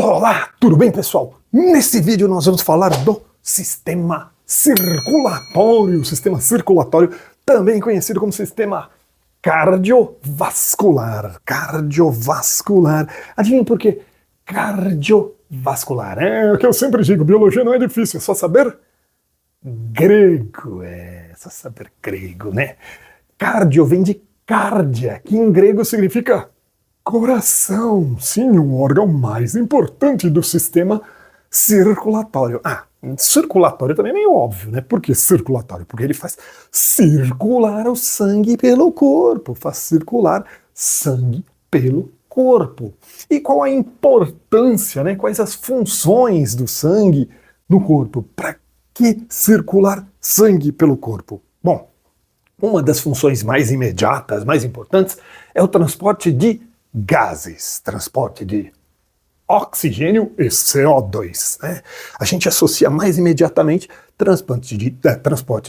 Olá, tudo bem, pessoal? Nesse vídeo nós vamos falar do sistema circulatório. Sistema circulatório, também conhecido como sistema cardiovascular. Cardiovascular. Adivinha por quê? Cardiovascular. É o que eu sempre digo, biologia não é difícil, é só saber grego. É só saber grego, né? Cardio vem de cardia, que em grego significa coração. Sim, o órgão mais importante do sistema circulatório. Circulatório também é meio óbvio, né? Por que circulatório? Porque ele faz circular o sangue pelo corpo, faz circular sangue pelo corpo. E qual a importância, né? Quais as funções do sangue no corpo? Para que circular sangue pelo corpo? Bom, uma das funções mais imediatas, mais importantes, é o transporte de gases, transporte de oxigênio e CO2. Né? A gente associa mais imediatamente transporte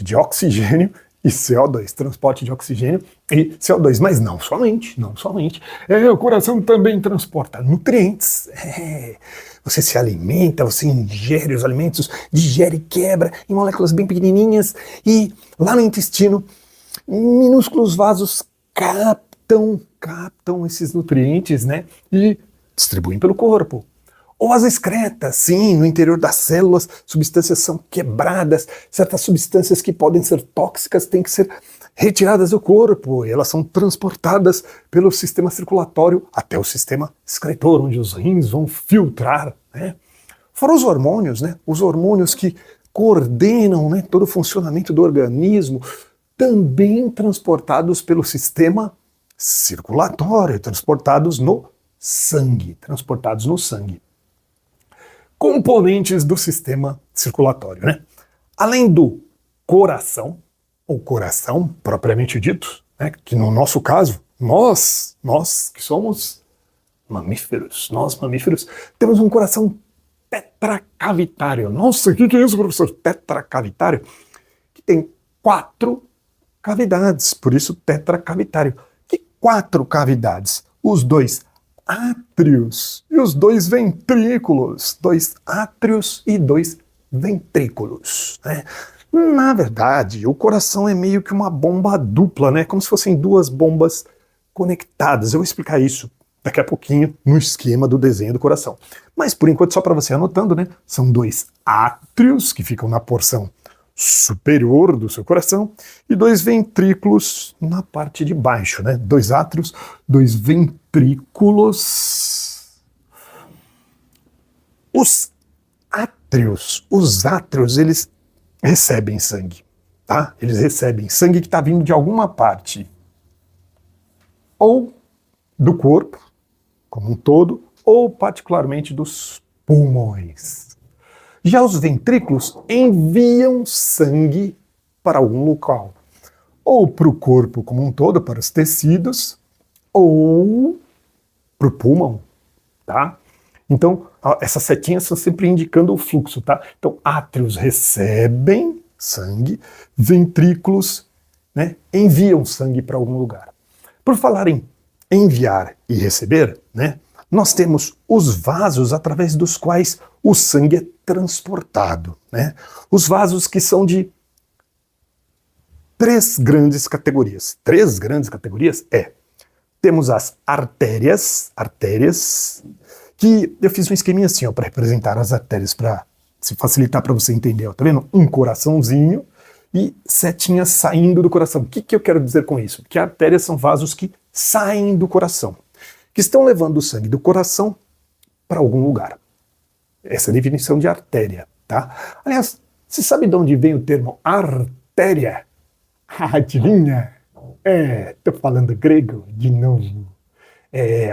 de oxigênio e CO2, transporte de oxigênio e CO2, mas não somente. O coração também transporta nutrientes. Você se alimenta, você ingere os alimentos, digere, quebra em moléculas bem pequenininhas e lá no intestino, minúsculos vasos captam esses nutrientes, né, e distribuem pelo corpo. Ou as excretas, sim, no interior das células, substâncias são quebradas, certas substâncias que podem ser tóxicas têm que ser retiradas do corpo, e elas são transportadas pelo sistema circulatório até o sistema excretor, onde os rins vão filtrar, né. Fora os hormônios, né, os hormônios que coordenam, né, todo o funcionamento do organismo, também transportados pelo sistema circulatório, transportados no sangue. Componentes do sistema circulatório, né? Além do coração, ou coração propriamente dito, né, que no nosso caso, nós que somos mamíferos, temos um coração tetracavitário. Nossa, o que é isso, professor? Tetracavitário? Que tem 4 cavidades, por isso tetracavitário. Que 4 cavidades? Os 2 átrios e os 2 ventrículos. 2 átrios e 2 ventrículos. Né? Na verdade, o coração é meio que uma bomba dupla, né? Como se fossem 2 bombas conectadas. Eu vou explicar isso daqui a pouquinho no esquema do desenho do coração. Mas por enquanto, só para você anotando, né? São 2 átrios que ficam na porção superior do seu coração e 2 ventrículos na parte de baixo, né? 2 átrios, 2 ventrículos. Os átrios, eles recebem sangue, tá? Eles recebem sangue que está vindo de alguma parte, ou do corpo como um todo, ou particularmente dos pulmões. Já os ventrículos enviam sangue para algum local, ou para o corpo como um todo, para os tecidos, ou para o pulmão, tá? Então, essas setinhas estão sempre indicando o fluxo, tá? Então, átrios recebem sangue, ventrículos, né, enviam sangue para algum lugar. Por falar em enviar e receber, né, nós temos os vasos através dos quais o sangue é transportado, né? Os vasos que são de 3 grandes categorias. 3 grandes categorias temos as artérias, que eu fiz um esqueminha assim, ó, para representar as artérias, para se facilitar para você entender, ó, tá vendo? Um coraçãozinho e setinhas saindo do coração. O que eu quero dizer com isso? Que artérias são vasos que saem do coração, que estão levando o sangue do coração para algum lugar. Essa é a definição de artéria, tá? Aliás, você sabe de onde vem o termo artéria? Adivinha? Tô falando grego de novo.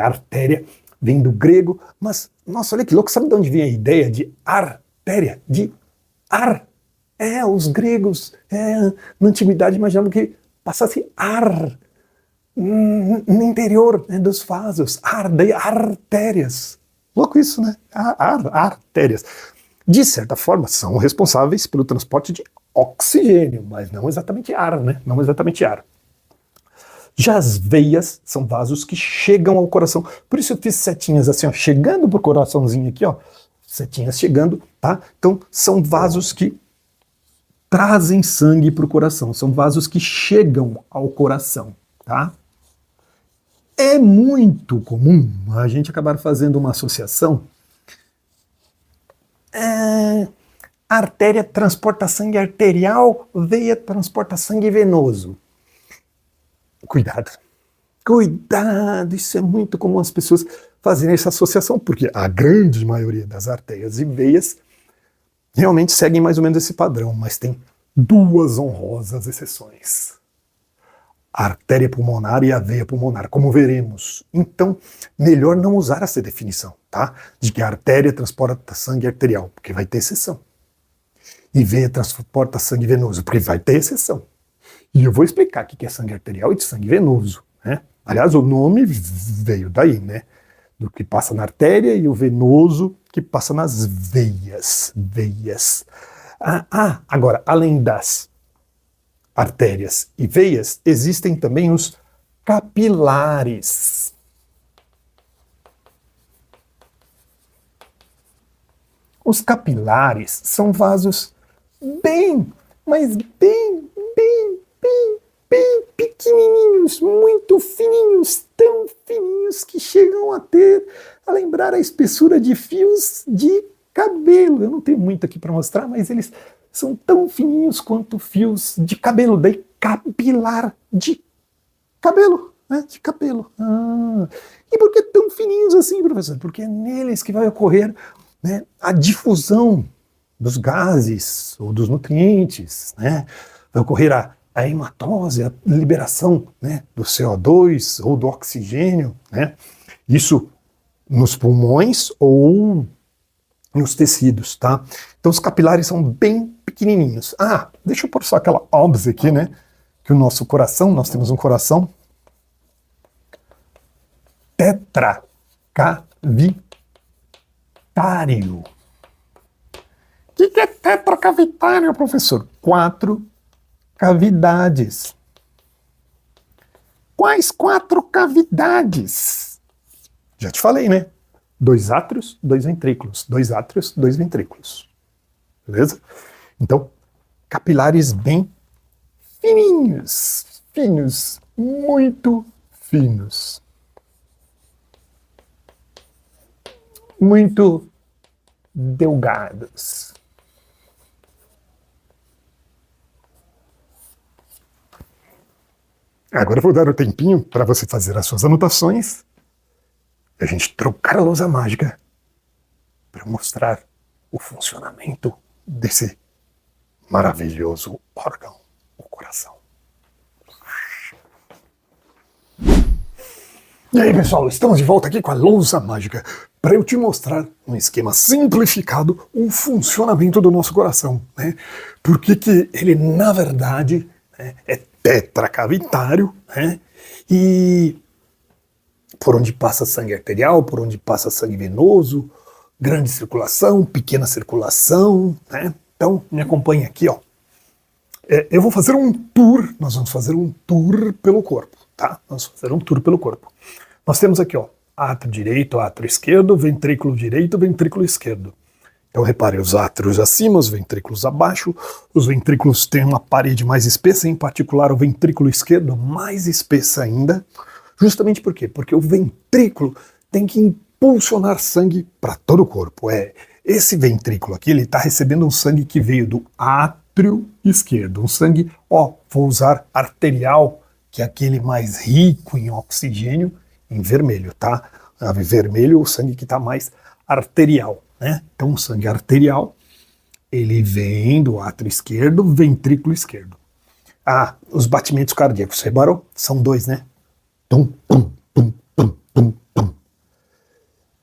Artéria vem do grego, mas, nossa, olha que louco, sabe de onde vem a ideia de artéria? De ar. Os gregos, na antiguidade, imaginavam que passasse ar no interior, né, dos vasos, daí artérias. Louco isso, né? Artérias. De certa forma, são responsáveis pelo transporte de oxigênio, mas não exatamente ar, né? Não exatamente ar. Já as veias são vasos que chegam ao coração. Por isso eu fiz setinhas assim, ó, chegando pro coraçãozinho aqui, ó. Setinhas chegando, tá? Então, são vasos que trazem sangue pro coração. São vasos que chegam ao coração, tá? É muito comum a gente acabar fazendo uma associação. Artéria transporta sangue arterial, veia transporta sangue venoso. Cuidado. Cuidado, isso é muito comum as pessoas fazerem essa associação, porque a grande maioria das artérias e veias realmente seguem mais ou menos esse padrão, mas tem duas honrosas exceções. A artéria pulmonar e a veia pulmonar, como veremos. Então, melhor não usar essa definição, tá? De que a artéria transporta sangue arterial, porque vai ter exceção. E veia transporta sangue venoso, porque vai ter exceção. E eu vou explicar o que é sangue arterial e de sangue venoso, né? Aliás, o nome veio daí, né? Do que passa na artéria e o venoso que passa nas veias. Agora, além das artérias e veias, existem também os capilares. Os capilares são vasos mas bem pequenininhos, muito fininhos, tão fininhos que chegam a lembrar a espessura de fios de cabelo. Eu não tenho muito aqui para mostrar, mas eles são tão fininhos quanto fios de cabelo, daí capilar de cabelo, né? De cabelo. E por que tão fininhos assim, professor? Porque é neles que vai ocorrer, né, a difusão dos gases ou dos nutrientes, né? Vai ocorrer a hematose, a liberação, né, do CO2 ou do oxigênio, né? Isso nos pulmões ou nos tecidos, tá? Então os capilares são bem pequenininhos. Deixa eu pôr só aquela óbvia aqui, né? Que o nosso coração, nós temos um coração tetracavitário. O que é tetracavitário, professor? 4 cavidades. Quais 4 cavidades? Já te falei, né? 2 átrios, 2 ventrículos. 2 átrios, 2 ventrículos. Beleza? Então, capilares bem finos, muito finos. Muito delgados. Agora eu vou dar um tempinho para você fazer as suas anotações e a gente trocar a lousa mágica para mostrar o funcionamento desse maravilhoso órgão, o coração. E aí, pessoal, estamos de volta aqui com a lousa mágica para eu te mostrar um esquema simplificado o funcionamento do nosso coração, né? Porque que ele, na verdade, né, é tetracavitário, né? E por onde passa sangue arterial, por onde passa sangue venoso, grande circulação, pequena circulação, né? Então, me acompanha aqui, ó. Eu vou fazer um tour, nós vamos fazer um tour pelo corpo, tá? Vamos fazer um tour pelo corpo. Nós temos aqui, ó, átrio direito, átrio esquerdo, ventrículo direito, ventrículo esquerdo. Então repare, os átrios acima, os ventrículos abaixo, os ventrículos têm uma parede mais espessa, em particular o ventrículo esquerdo mais espessa ainda. Justamente por quê? Porque o ventrículo tem que impulsionar sangue para todo o corpo. Esse ventrículo aqui, ele está recebendo um sangue que veio do átrio esquerdo, um sangue, vou usar arterial, que é aquele mais rico em oxigênio, em vermelho, tá? Vermelho, o sangue que está mais arterial, né? Então, o sangue arterial, ele vem do átrio esquerdo, ventrículo esquerdo. Os batimentos cardíacos, reparou? São 2, né? Tum, tum, tum, tum, tum, tum.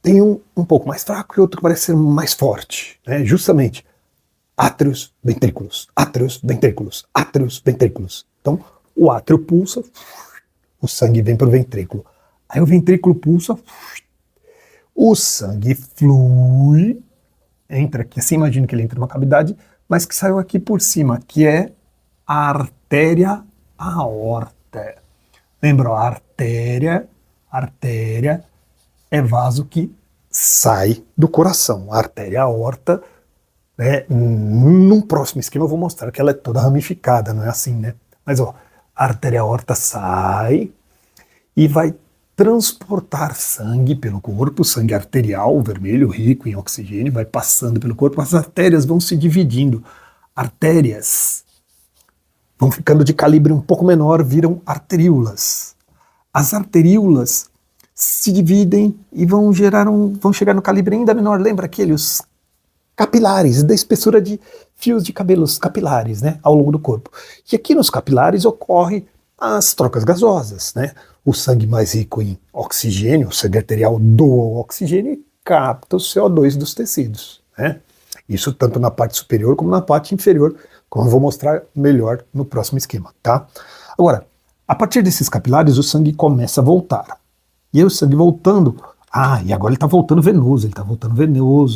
Tem um pouco mais fraco e outro que parece ser mais forte, né? Justamente, átrios, ventrículos, átrios, ventrículos, átrios, ventrículos. Então, o átrio pulsa, o sangue vem para o ventrículo. Aí o ventrículo pulsa, o sangue flui, entra aqui assim, imagina que ele entra numa cavidade, mas que saiu aqui por cima, que é a artéria aorta. Lembra, ó, artéria é vaso que sai do coração. A artéria aorta, né, num próximo esquema eu vou mostrar que ela é toda ramificada, não é assim, né? Mas ó, a artéria aorta sai e vai transportar sangue pelo corpo, sangue arterial, vermelho, rico em oxigênio, vai passando pelo corpo, as artérias vão se dividindo. Artérias vão ficando de calibre um pouco menor, viram arteríolas. As arteríolas se dividem e vão chegar no calibre ainda menor. Lembra aqueles capilares, da espessura de fios de cabelos capilares, né, ao longo do corpo. E aqui nos capilares ocorre as trocas gasosas, né? O sangue mais rico em oxigênio, o sangue arterial doa oxigênio e capta o CO2 dos tecidos, né? Isso tanto na parte superior como na parte inferior, como eu vou mostrar melhor no próximo esquema, tá? Agora, a partir desses capilares, o sangue começa a voltar. E aí o sangue voltando, e agora ele está voltando venoso,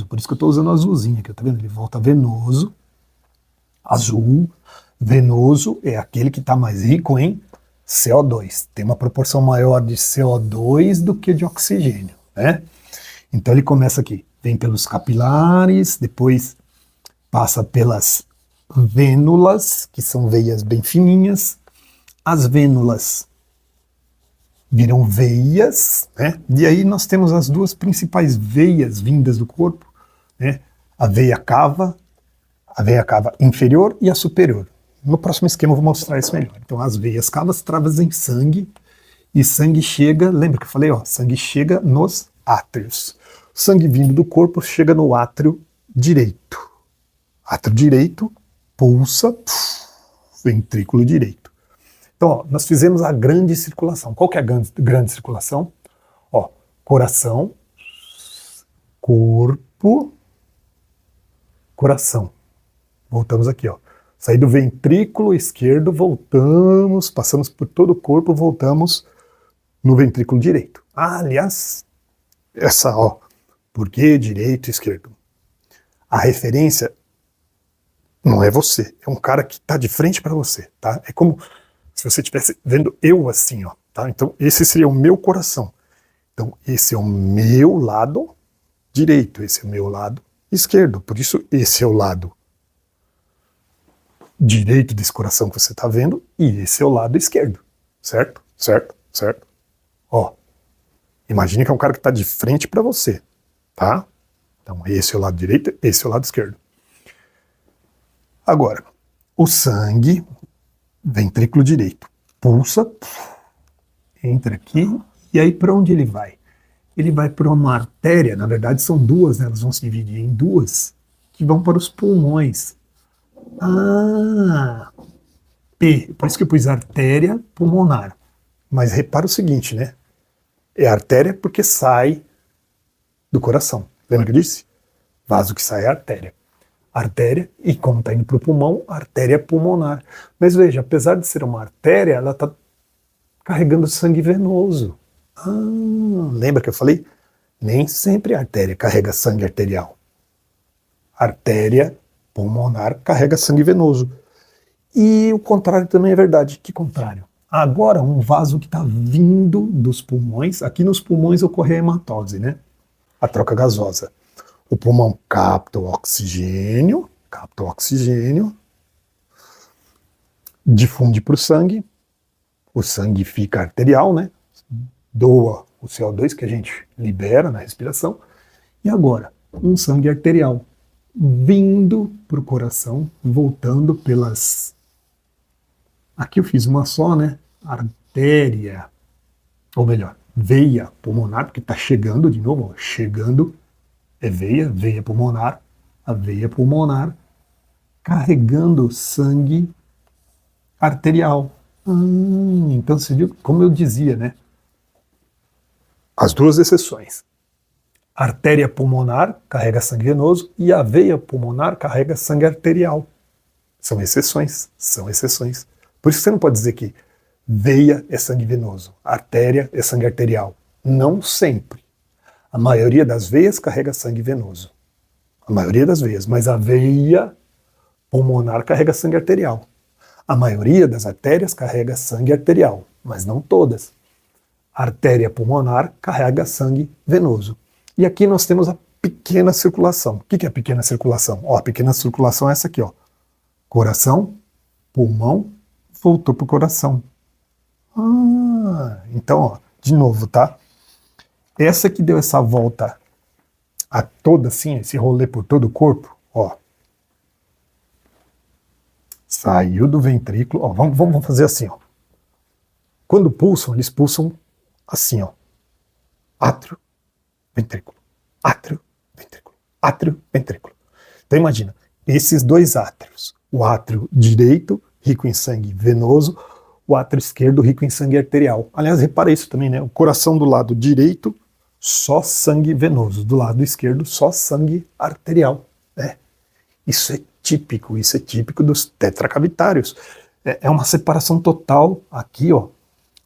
por isso que eu estou usando azulzinho aqui, tá vendo? Ele volta venoso, azul, venoso é aquele que está mais rico em CO2, tem uma proporção maior de CO2 do que de oxigênio, né? Então ele começa aqui, vem pelos capilares, depois passa pelas vênulas, que são veias bem fininhas, as vênulas viram veias, né? E aí nós temos as duas principais veias vindas do corpo, né? A veia cava inferior e a superior. No próximo esquema eu vou mostrar isso melhor. Então as veias cavas trazem sangue e sangue chega, lembra que eu falei, ó, sangue chega nos átrios. Sangue vindo do corpo chega no átrio direito. Átrio direito, pulsa, ventrículo direito. Então, ó, nós fizemos a grande circulação. Qual que é a grande circulação? Ó, coração, corpo, coração. Voltamos aqui, ó. Saí do ventrículo esquerdo, voltamos, passamos por todo o corpo, voltamos no ventrículo direito. Aliás, por que direito e esquerdo? A referência não é você, é um cara que está de frente para você, tá? É como se você estivesse vendo eu assim, ó, tá? Então esse seria o meu coração. Então esse é o meu lado direito, esse é o meu lado esquerdo. Por isso esse é o lado direito desse coração que você está vendo e esse é o lado esquerdo, certo? Certo? Certo? Ó, imagine que é um cara que está de frente para você, tá? Então esse é o lado direito, esse é o lado esquerdo. Agora, o sangue, ventrículo direito, pulsa, entra aqui, e aí para onde ele vai? Ele vai para uma artéria, na verdade são duas, né? Elas vão se dividir em duas, que vão para os pulmões. Por isso que eu pus artéria pulmonar. Mas repara o seguinte, né? É artéria porque sai do coração. Lembra que eu disse? Vaso que sai é artéria. Artéria, e como está indo para o pulmão, artéria pulmonar. Mas veja, apesar de ser uma artéria, ela está carregando sangue venoso. Lembra que eu falei? Nem sempre a artéria carrega sangue arterial. Artéria pulmonar carrega sangue venoso. E o contrário também é verdade. Que contrário? Agora, um vaso que está vindo dos pulmões, aqui nos pulmões ocorre a hematose, né? A troca gasosa. O pulmão capta o oxigênio, difunde para o sangue fica arterial, né? Doa o CO2 que a gente libera na respiração. E agora, um sangue arterial vindo para o coração, voltando pelas... Aqui eu fiz uma só, né? Artéria, ou melhor, veia pulmonar, porque está chegando de novo, ó, chegando, é veia pulmonar, a veia pulmonar carregando sangue arterial. Então você viu, como eu dizia, né? As duas exceções. A artéria pulmonar carrega sangue venoso e a veia pulmonar carrega sangue arterial. São exceções, são exceções. Por isso você não pode dizer que veia é sangue venoso, artéria é sangue arterial. Não sempre. A maioria das veias carrega sangue venoso. A maioria das veias, mas a veia pulmonar carrega sangue arterial. A maioria das artérias carrega sangue arterial. mas não todas. A artéria pulmonar carrega sangue venoso. E aqui nós temos a pequena circulação. O que é a pequena circulação? Ó, a pequena circulação é essa aqui, ó. Coração, pulmão, voltou pro coração. Então, ó, de novo, tá? Essa que deu essa volta a toda, assim, esse rolê por todo o corpo, ó. Saiu do ventrículo, ó, vamos fazer assim, ó. Quando pulsam, eles pulsam assim, ó. Átrio, ventrículo, átrio, ventrículo, átrio, ventrículo. Então imagina, esses dois átrios, o átrio direito, rico em sangue venoso, o átrio esquerdo, rico em sangue arterial. Aliás, repara isso também, né? O coração do lado direito, só sangue venoso, do lado esquerdo, só sangue arterial, né? Isso é típico dos tetracavitários. É uma separação total aqui, ó.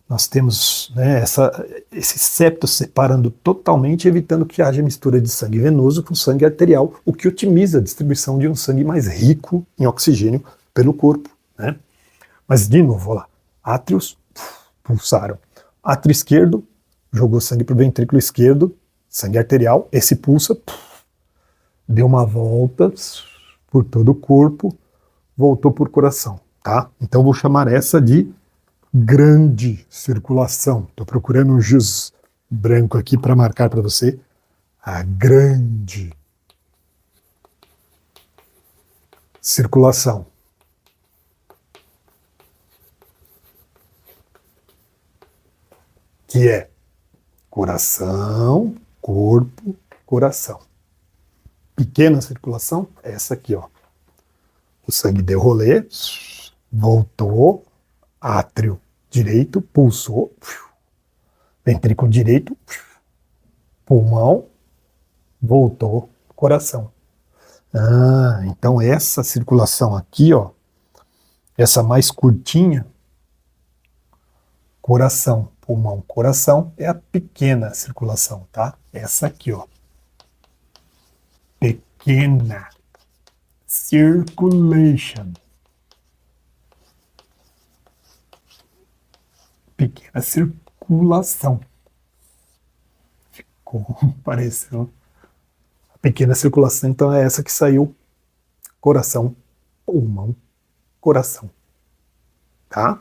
Nós temos, né, esse septo separando totalmente, evitando que haja mistura de sangue venoso com sangue arterial, o que otimiza a distribuição de um sangue mais rico em oxigênio pelo corpo, né? Mas, de novo, olha lá, átrios pulsaram. Átrio esquerdo jogou sangue para o ventrículo esquerdo, sangue arterial, esse pulsa, deu uma volta por todo o corpo, voltou por coração, tá? Então vou chamar essa de grande circulação. Estou procurando um giz branco aqui para marcar para você. A grande circulação. Que é coração, corpo, coração. Pequena circulação, é essa aqui, ó. O sangue deu rolê, voltou, átrio direito, pulsou, ventrículo direito, pulmão, voltou, coração. Então essa circulação aqui, ó, essa mais curtinha, coração, pulmão, coração, é a pequena circulação, tá? Essa aqui, ó. Pequena circulation. Pequena circulação. Ficou parecendo. A pequena circulação, então, é essa que saiu. Coração, pulmão, coração. Tá?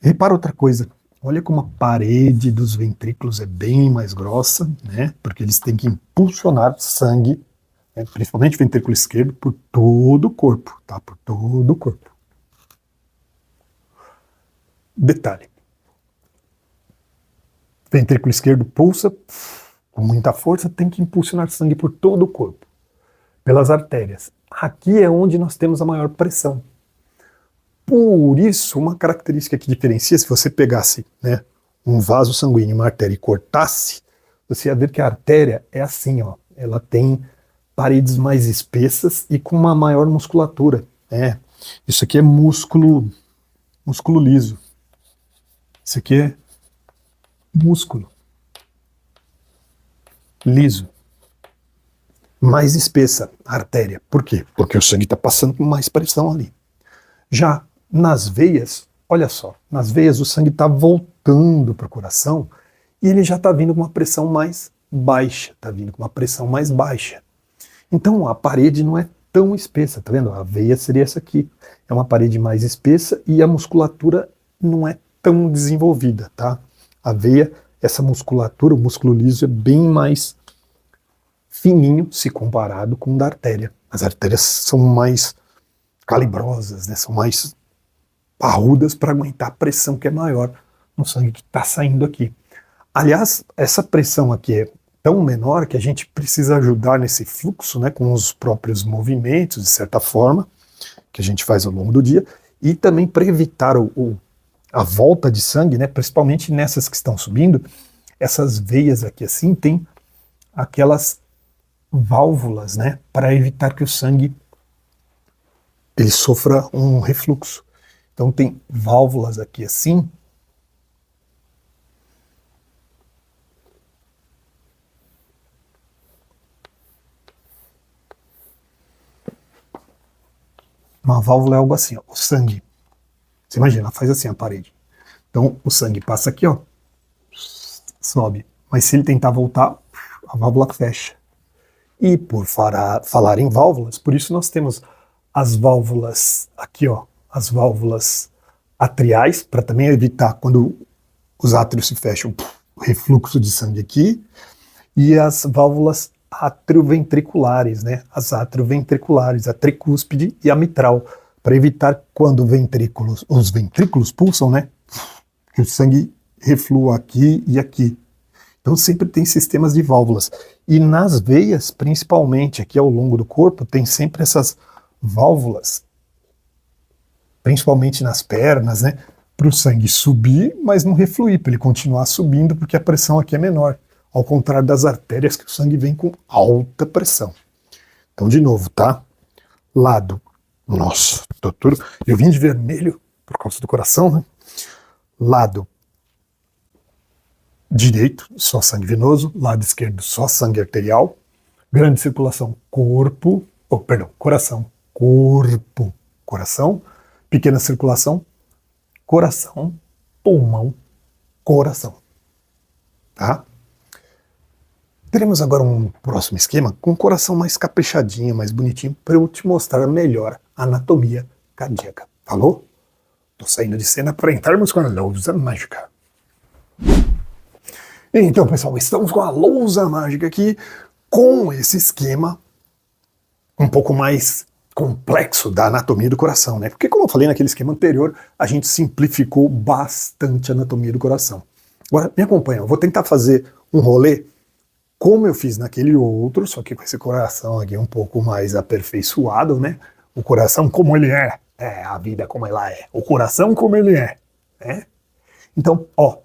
Repara outra coisa. Olha como a parede dos ventrículos é bem mais grossa, né? Porque eles têm que impulsionar sangue, né? Principalmente o ventrículo esquerdo, por todo o corpo, tá? Por todo o corpo. Detalhe. Ventrículo esquerdo pulsa com muita força, tem que impulsionar sangue por todo o corpo, pelas artérias. Aqui é onde nós temos a maior pressão. Por isso, uma característica que diferencia, se você pegasse, né, um vaso sanguíneo, uma artéria e cortasse, você ia ver que a artéria é assim, ó, ela tem paredes mais espessas e com uma maior musculatura. Né? Isso aqui é músculo liso. Isso aqui é músculo liso. Mais espessa a artéria. Por quê? Porque o sangue está passando com mais pressão ali. Já nas veias, olha só, nas veias o sangue está voltando para o coração e ele já está vindo com uma pressão mais baixa, está vindo com uma pressão mais baixa. Então a parede não é tão espessa, tá vendo? A veia seria essa aqui, é uma parede mais espessa e a musculatura não é tão desenvolvida, tá? A veia, essa musculatura, o músculo liso é bem mais fininho se comparado com o da artéria. As artérias são mais calibrosas, né? São mais parrudas para aguentar a pressão que é maior no sangue que está saindo aqui. Aliás, essa pressão aqui é tão menor que a gente precisa ajudar nesse fluxo, né, com os próprios movimentos, de certa forma, que a gente faz ao longo do dia, e também para evitar a volta de sangue, né, principalmente nessas que estão subindo, essas veias aqui assim tem aquelas válvulas, né, para evitar que o sangue ele sofra um refluxo. Então tem válvulas aqui assim, uma válvula é algo assim, ó, o sangue. Você imagina, faz assim a parede. Então o sangue passa aqui, ó, sobe. Mas se ele tentar voltar, a válvula fecha. E por falar em válvulas, por isso nós temos as válvulas aqui, ó, as válvulas atriais, para também evitar quando os átrios se fecham, o refluxo de sangue aqui, e as válvulas atrioventriculares, né? As atrioventriculares, a tricúspide e a mitral, para evitar quando os ventrículos pulsam, né? Que o sangue reflua aqui e aqui. Então sempre tem sistemas de válvulas. E nas veias, principalmente aqui ao longo do corpo, tem sempre essas válvulas, principalmente nas pernas, né? Para o sangue subir, mas não refluir, para ele continuar subindo, porque a pressão aqui é menor. Ao contrário das artérias, que o sangue vem com alta pressão. Então, de novo, tá? Lado. Nossa, doutor, eu vim de vermelho por causa do coração, né? Lado direito, só sangue venoso. Lado esquerdo, só sangue arterial. Grande circulação, coração, corpo, coração. Pequena circulação, coração, pulmão, coração. Tá? Teremos agora um próximo esquema com um coração mais caprichadinho, mais bonitinho, para eu te mostrar melhor a anatomia cardíaca. Falou? Tô saindo de cena para entrarmos com a lousa mágica. Então, pessoal, estamos com a lousa mágica aqui, com esse esquema um pouco mais complexo da anatomia do coração, né? Porque, como eu falei naquele esquema anterior, a gente simplificou bastante a anatomia do coração. Agora, me acompanha, eu vou tentar fazer um rolê como eu fiz naquele outro, só que com esse coração aqui um pouco mais aperfeiçoado, né? O coração como ele é, a vida como ela é, o coração como ele é, né? Então, ó,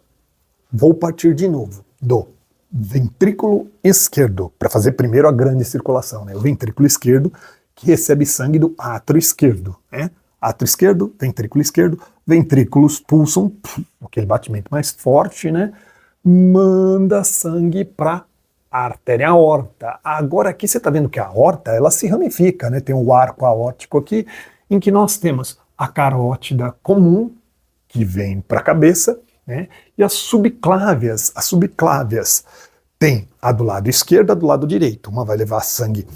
vou partir de novo do ventrículo esquerdo, para fazer primeiro a grande circulação, né? O ventrículo esquerdo que recebe sangue do átrio esquerdo, né? Átrio esquerdo, ventrículos pulsam, aquele batimento mais forte, né? Manda sangue para a artéria aorta. Agora aqui você está vendo que a aorta, ela se ramifica, né? Tem o arco aórtico aqui, em que nós temos a carótida comum, que vem para a cabeça, né? E as subclávias. As subclávias tem a do lado esquerdo e a do lado direito. Uma vai levar sangue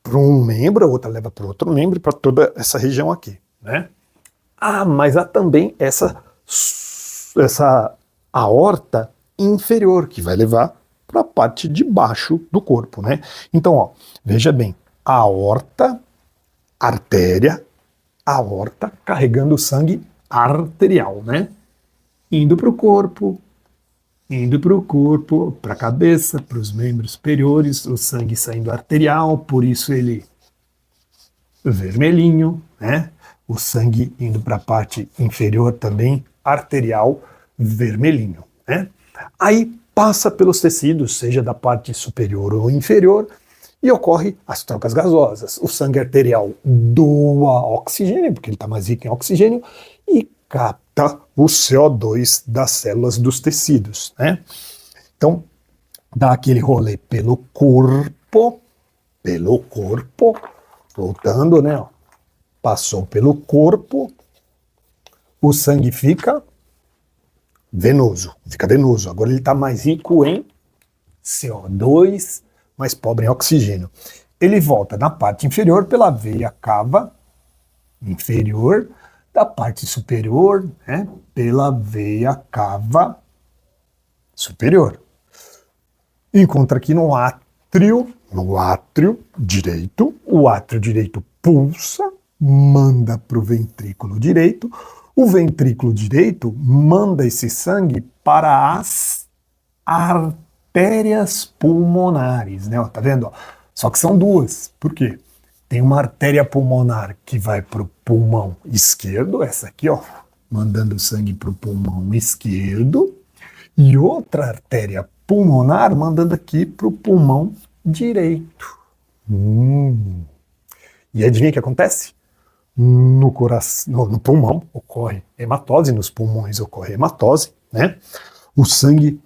para um membro, a outra leva para o outro membro e para toda essa região aqui, né? Ah, mas há também essa aorta inferior, que vai levar para a parte de baixo do corpo, né? Então, ó, veja bem, aorta, artéria, aorta carregando o sangue arterial, né? Indo para o corpo, para a cabeça, para os membros superiores, o sangue saindo arterial, por isso ele vermelhinho, né? O sangue indo para a parte inferior também, arterial, vermelhinho, né? Aí passa pelos tecidos, seja da parte superior ou inferior, e ocorre as trocas gasosas. O sangue arterial doa oxigênio, porque ele está mais rico em oxigênio, e capta o CO2 das células dos tecidos, né? Então, dá aquele rolê pelo corpo, voltando, né? Ó, passou pelo corpo, o sangue fica venoso. Agora ele está mais rico em CO2, mais pobre em oxigênio. Ele volta na parte inferior pela veia cava inferior, da parte superior, né, pela veia cava superior. Encontra aqui no átrio direito. O átrio direito pulsa, manda para o ventrículo direito. O ventrículo direito manda esse sangue para as artérias pulmonares, né? Ó, tá vendo? Ó? Só que são duas. Por quê? Tem uma artéria pulmonar que vai para o pulmão esquerdo, essa aqui, ó, mandando sangue para o pulmão esquerdo, e outra artéria pulmonar mandando aqui para o pulmão direito. E adivinha o que acontece? No coração, no pulmão ocorre hematose, nos pulmões ocorre hematose, né? O sangue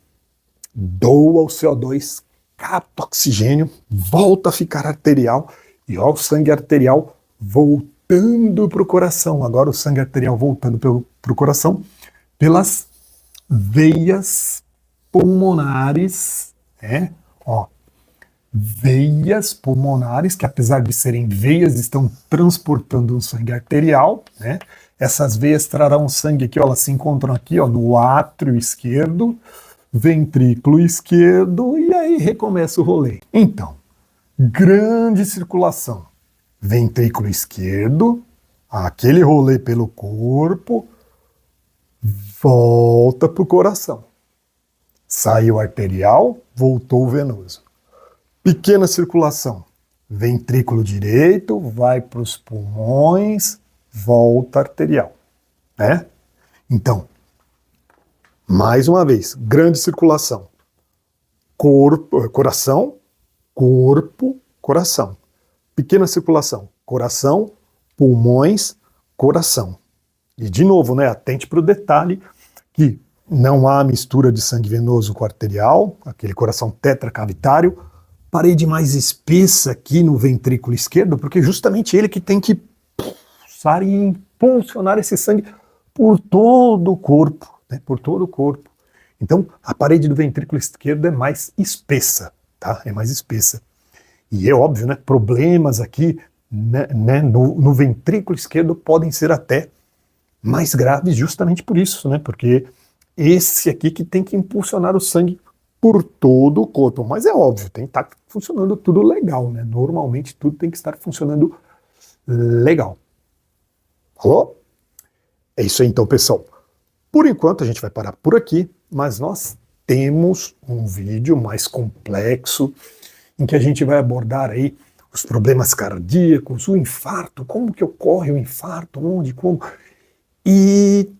doa o CO2, capta oxigênio, volta a ficar arterial, e ó, o sangue arterial voltando para o coração. Agora o sangue arterial voltando para o coração pelas veias pulmonares, né? Ó, veias pulmonares, que apesar de serem veias, estão transportando um sangue arterial, né? Essas veias trarão sangue aqui, ó, elas se encontram aqui, ó, no átrio esquerdo, ventrículo esquerdo, e aí recomeça o rolê. Então, grande circulação, ventrículo esquerdo, aquele rolê pelo corpo, volta para o coração. Saiu arterial, voltou venoso. Pequena circulação, ventrículo direito, vai para os pulmões, volta arterial, né? Então, mais uma vez, grande circulação, corpo, coração, corpo, coração. Pequena circulação, coração, pulmões, coração. E de novo, né, atente para o detalhe que não há mistura de sangue venoso com arterial, aquele coração tetracavitário, parede mais espessa aqui no ventrículo esquerdo, porque justamente ele que tem que pulsar e impulsionar esse sangue por todo o corpo, né, por todo o corpo. Então, a parede do ventrículo esquerdo é mais espessa, tá? É mais espessa. E é óbvio, né, problemas aqui, né, no ventrículo esquerdo podem ser até mais graves justamente por isso, né? Porque esse aqui que tem que impulsionar o sangue por todo o corpo. Mas é óbvio, tem que estar funcionando tudo legal, né? Normalmente tudo tem que estar funcionando legal. Falou? É isso aí então, pessoal. Por enquanto a gente vai parar por aqui, mas nós temos um vídeo mais complexo em que a gente vai abordar aí os problemas cardíacos, o infarto, como que ocorre o infarto, onde, como, e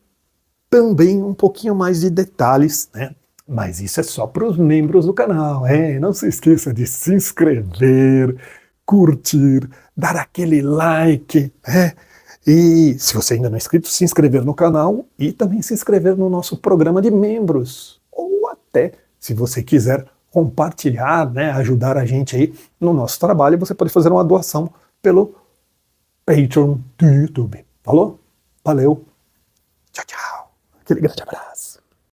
também um pouquinho mais de detalhes, né? Mas isso é só para os membros do canal, hein? Não se esqueça de se inscrever, curtir, dar aquele like, né? E se você ainda não é inscrito, se inscrever no canal e também se inscrever no nosso programa de membros. Ou até, se você quiser compartilhar, né, ajudar a gente aí no nosso trabalho, você pode fazer uma doação pelo Patreon do YouTube. Falou? Valeu! Tchau, tchau! Aquele grande abraço!